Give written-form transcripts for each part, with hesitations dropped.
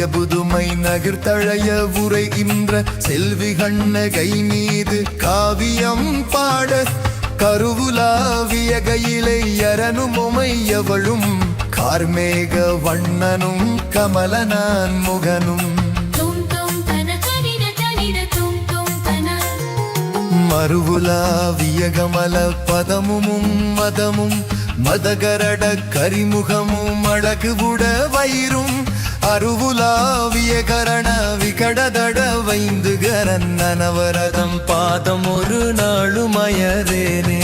புதுமை நகர்த்தழைய உரை இன்ற செல்வி கண்ணகை மீது காவியம் பாட கருவுலாவிய கையிலை அரணுமொமையவளும் கார்மேக வண்ணனும் கமலனான் முகனும் மறுவுலாவிய கமல பதமும் மதமும் மதகரட கரிமுகமும் அழகுவுட வயிறும் அருவுலாவிய கரண விகடதட வைந்து கரன்னவரதம் பாதம் ஒரு நாளுமயரேனே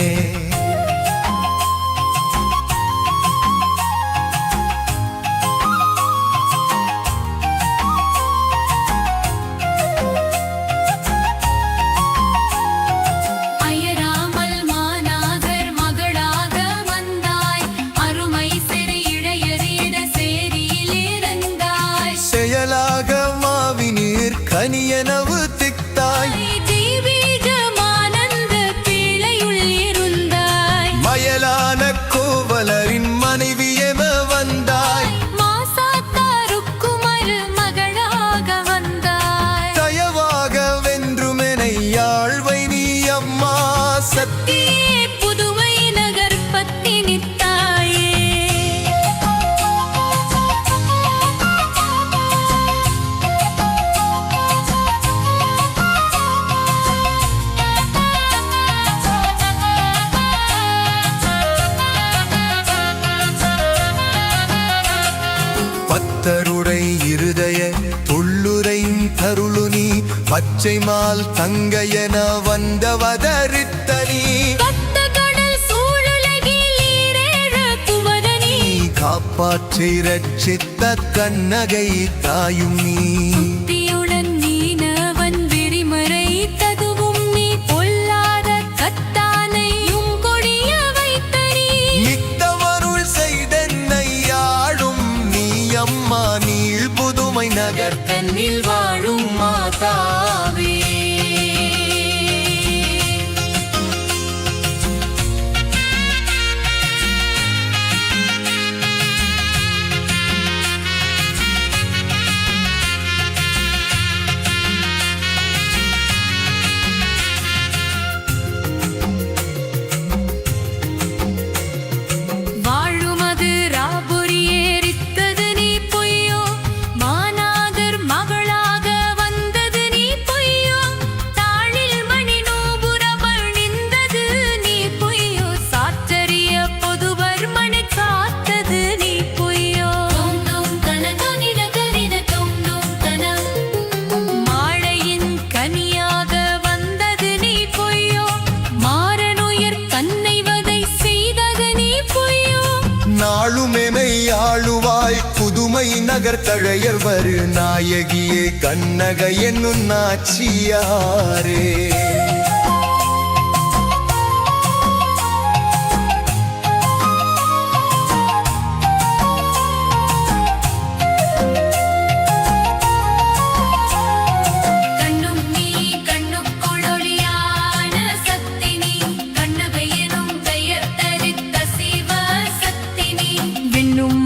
கனியனவு திக்தாய் ஜீவீகமானந்த பிள்ளையுள் இருந்தாய் மயலான கோவலரின் மனைவியெம வந்தாய் மாசாத்தாருக்கு மருமகளாக வந்தாய் தயவாக வென்றுமெனை யாழ்வை நீ அம்மா சக்தி புதுமை நகர் பத்தினி தாயே பத்தருடை இருதய தொள்ளுரை தருளுனி பச்சை மால் தங்கையன வந்தவதரித்தனி காப்பாற்றி ரட்சித்த கண்ணகை தாயும் நீ அம்மா நீள் புதுமை நகர் தன்னில் வாழும் மாதாவே நாளுமெனை ஆளுவாய் புதுமை நகர் தழையர் வரு நாயகியே கண்ணகை என்னும் நாச்சியாரே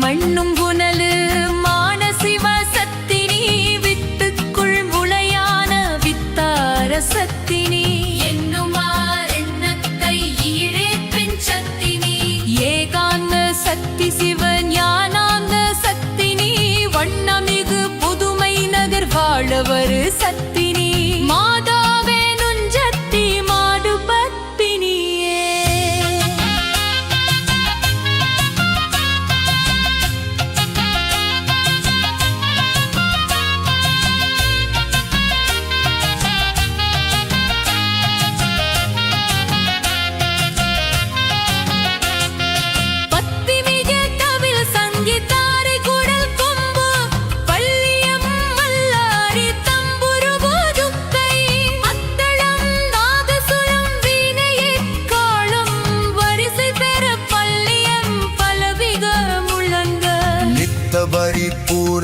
மண்ணும் புனலு மானசிவ சத்தினி வித்துக்குள் முளையான வித்தார சத்தினி என்னுமார் எண்ணத்தை ஈழேற்பின் சத்தினி ஏகாந்த சக்தி சிவ ஞானாந்த சத்தினி வண்ணமிகு புதுமை நகர் வாழவரு சத்தினி மாதாவே நுஞ்சத்தி மாடு பத்தினியே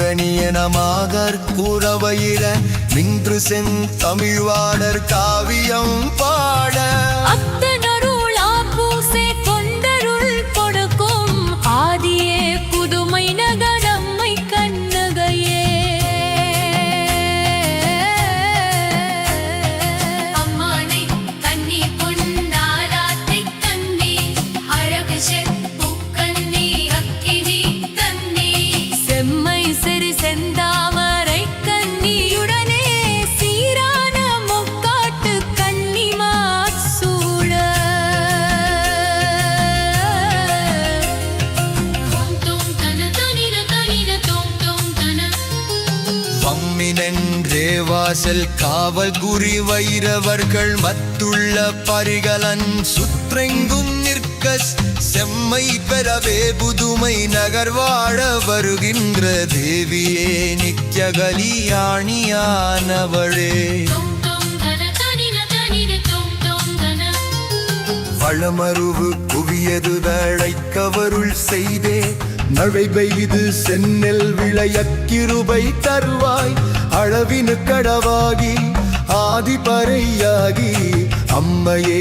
பரிபூரணியனமாகற் கூறவயிர நின்று சென் தமிழ்வாடர் காவியம் பாட அத்தனருள் ஆப்பூசே கொண்டருள் கொடுக்கும் ஆதியே புதுமை நகரம்மை கண்ணகையே வாசல் காவல் குறி வைரவர்கள் மத்துள்ள பரிகலன் சுற்றெங்கும் நிற்க செம்மை பெறவே புதுமை நகர் வாழ வருகின்ற தேவியே நித்ய கலியாணியானவளே வளமருவு குவியது வேளைக்கவருள் செய்தே மழை பெய்து சென்னெல் விளையக்கிருபை தருவாய் அளவினு கடவாகி ஆதிபறையாகி அம்மையே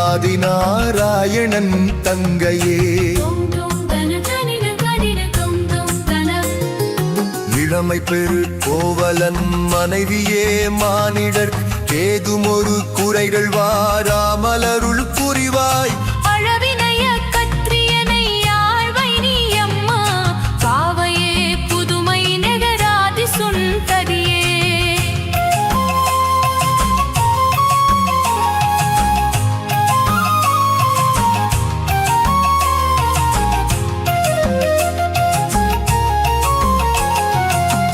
ஆதிநாராயணன் தங்கையே இளமை பெரு கோவலன் மனைவியே மானிடர் ஏதுமொரு குறைகள் வாராமலருள் புரிவாய் அழவினைய கற்றியனை யாழ்வை நீ அம்மா காவையே புதுமை நகராதி சுந்தரியே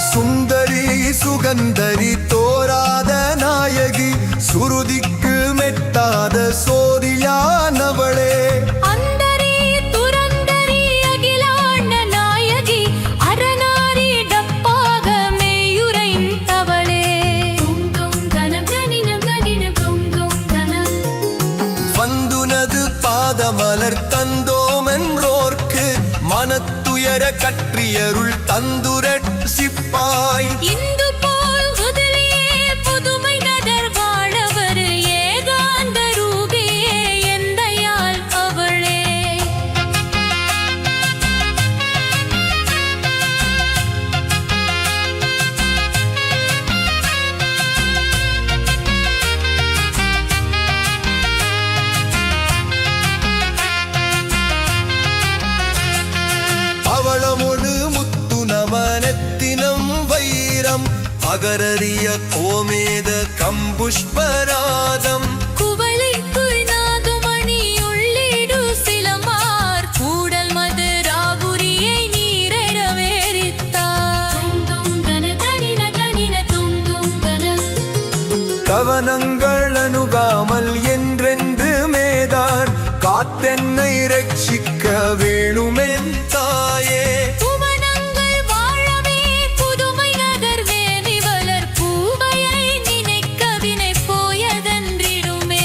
சுந்தரி சுகந்தரி தோராத நாயகி சுருதிக்கு மெட்டாத சோதியானவளே அந்தரி துரந்தரி அகிலாண்ட நாயகி அரணாரி டப்பாக மேயுரைந்தவளே வந்துனது பாதமலர் தந்தோமென்றோர்க்கு மனத்துயர கற்றியருள் தந்துரட் சிப்பாய் இந்து போல் முதலியே புதுமை நகர் வாழவர் ஏகாந்த ரூபியே எந்தையால் அவளே அவளமொடு முத்து நமனத்தினம் வைரம் அகரறிய கோமேத கம்புஷ்பராதம் குவளைக்கு நாதுமணி உள்ளிடு சிலமார் கூடல் மது ராகுரியை நீரெறவேறித்தார் கவனங்கள் அணுகாமல் என்றென்று மேதார் காத்தென்னை ரட்சிக்க வேணுமென் தாயே புவனங்கள் வாழவே புதுமை நகர் வேதி வளர் பூவையை நினைக்க வினை போயதன்றிடுமே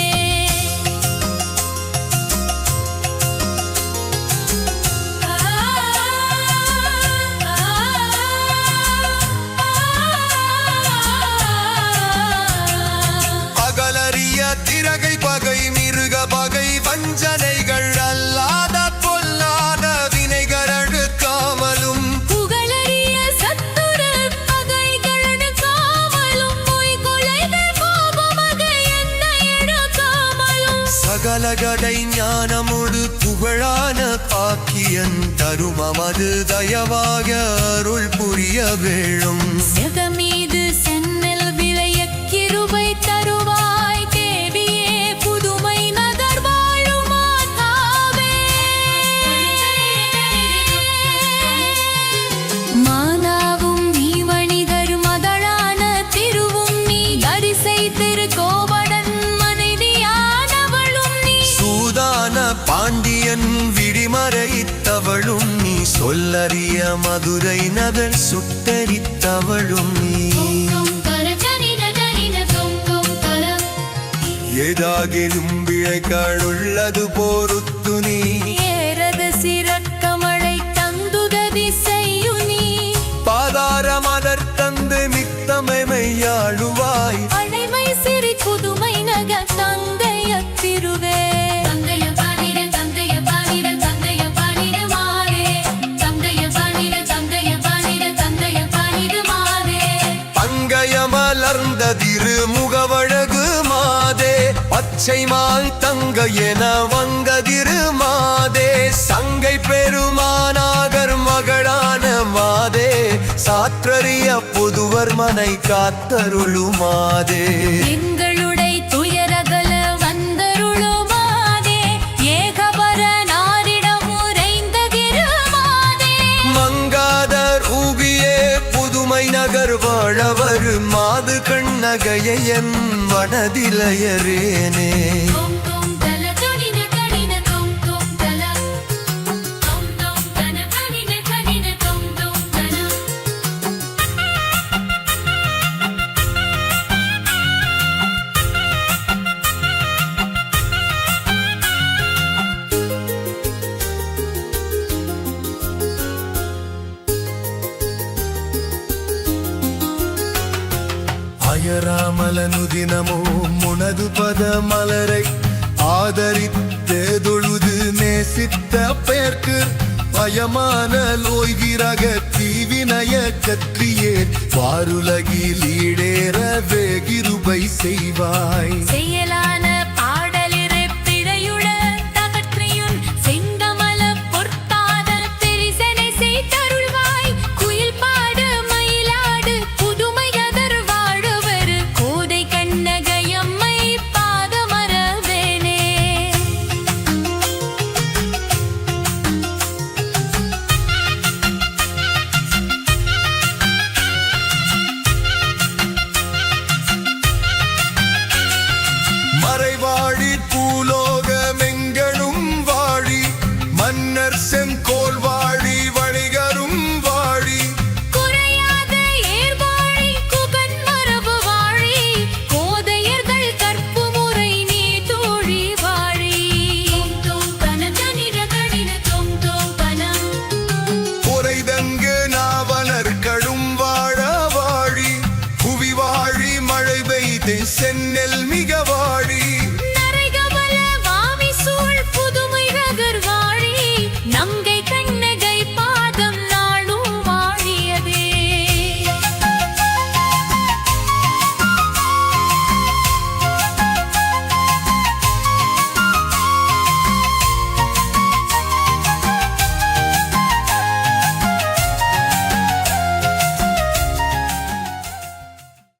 அகலறிய திரகை பகை மிருக பகை வஞ்சனைகள் அல்லாத பொல்லாத வினைகரடு காமலும் புகழறிய சத்துர பகைகளனு காமலும் பொய் கொலைகள் கோபமகை என்னை எடுக்காமலும் சகலகடை ஞானமுடு புகழான பாக்கியன் தருமமது தயவாக அருள் புரிய வேளும் செகமீது சென்னல் விளைய கிருபை தருவாய் தேவியே புதுமை நகர் வாழும் மாதாவே மாதாவும் நீ வணிகர் மதளான திருவும் நீ தரிசை திருக்கோவடன் மனைவியானவளும் நீ சூதான பாண்டியன் விடிமறைத்தவளும் நீ சொல்லறிய மதுரை நகர் சுட்டரித்தவளும் நீ ஏதாகிலும் விழைகள் உள்ளது போருத்து நீ ஏறது சிறக்கமழை தந்துதவி செய்யு நீ பாதார மலர் தந்து மித்தமையாளுவாய் அழைமை சிறி புதுமை நக தந்தைய திருவே பங்கைய மலர்ந்த திருமுகவழகு மாதே பச்சைமால் தங்க என வங்கதிரு மாதே சங்கை பெருமானாகர் மகளான மாதே சாற்றறிய புதுவர் மனை காத்தருளுமாதே எங்களுடை துயரகல வந்தருளுமாதே ஏகபர நாரிடம் உரைந்த கிருமாதே மங்காத ரூபியே புதுமை நகர் வாழவர் மாது கண்ண நகையை என் வனதிலையரேனே தொம் தொம் தல கடின கடின தொம் தொம் தல தொம் தொம் தன கடின கடின தொம் தொம் தன அயராமலனுதினமோ முனது பத மலரை ஆதரித்தொழுது நேசித்த பெயர்க்கு பயமான லோய்கிறக தீவினய கற்றியேன் வாருலகில் ஈடேற வேகிருபை செய்வாய் செயலான